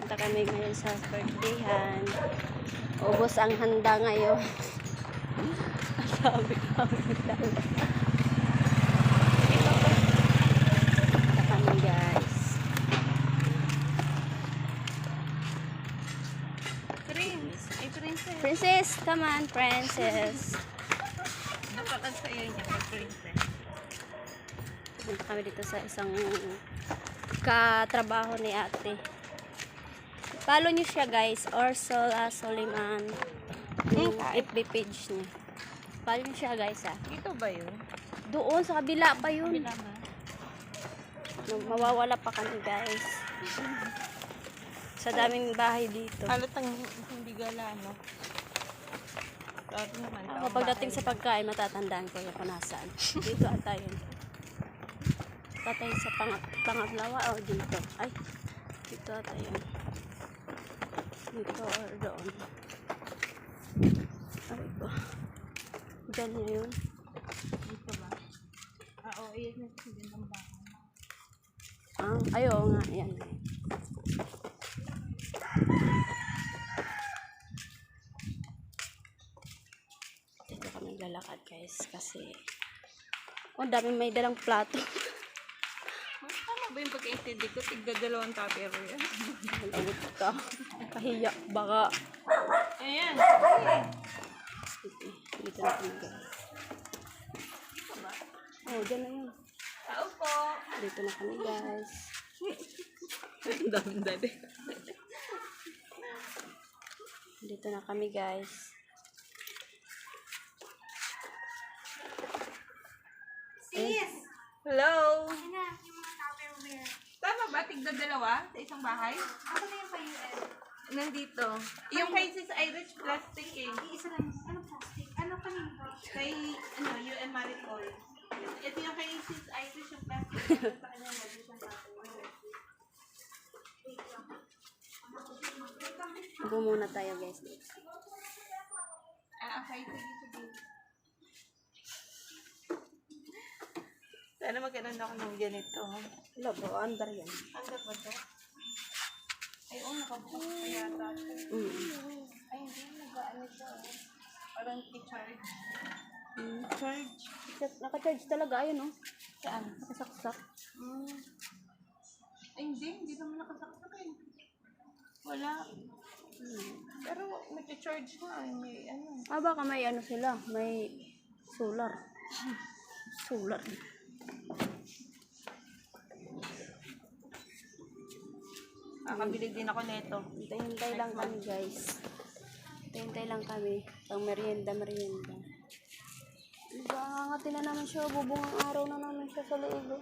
Punta kami ngayon sa birthdayhan. Ubos ang handa ngayon. Sabi dito kami guys. Princess, come on, princess. Napatan sa'yo niya, princess. Punta kami dito sa isang katrabaho ni ate. Follow nyo siya guys, Ursula Soliman. Yung FB page niya. Follow nyo siya guys ha. Dito ba yun? Doon sa kabila pa yun. Kabila na. Mawawala pa kami guys. Sa daming bahay dito. Halatang hindi gala, no? Dati naman, Kapag dating sa pagkain, matatandaan ko yung kung nasaan. Dito ata yun. Tatay sa pangaglawa o dito. Ay, dito ata yun. Dito or doon. Ay ko. Diyan yun. Dito ba? Oo, iyan na kasi din ang bahay. Ayaw nga, yan. Dito kami lalakad guys kasi dami may dalang plato. Tama ba yung pagkaintindi ko? Tigdadalawang tapero yan. Malawit ka. Kahiyak baka. Ayan. Dito na kami guys. Dyan na yun. Tao po. Dito na kami guys. Ang daming dali. Dito na kami guys. Sis! Hello? Ayun na, yung mga Tupperware. Tama ba? Tigdadalawa sa isang bahay? Ako na yung pa-US. Nandito. Yung kay Sis Irish plastic eh. Isa lang. Ano plastic? Ano kanina ba? Kay, UM Maricol. Ito yung kay Sis Irish yung plastic. Sa kanya wala siyang Tupperware. Upo muna tayo guys. Okay. Sige. Sana magkaroon ako ng ganito. Labo, andar yan. Ano ba ito? Ay, nakabukas pa yata. Ay, hindi. Nag-ano siya. Parang i-charge. Charge. Naka-charge talaga, ayun oh. Saan? Nakasaksak. Ay, hindi naman nakasaksak eh. Wala. Pero nag-charge na. May ano. Baka may ano sila, may solar. Solar. Kakabili din ako nito. Hintay lang kami guys. Hintay lang kami. Pang merienda. Diba, hangatin na naman siya. Bubungang araw na naman siya sa loob.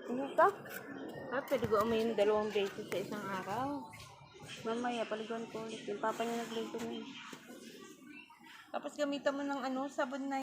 Hindi ka? Pwede ko umayin 2 beses sa isang araw. Mamaya, paliguan ko ulit. Yung papa niya nagluto niya. Tapos gamitan mo ng sabon na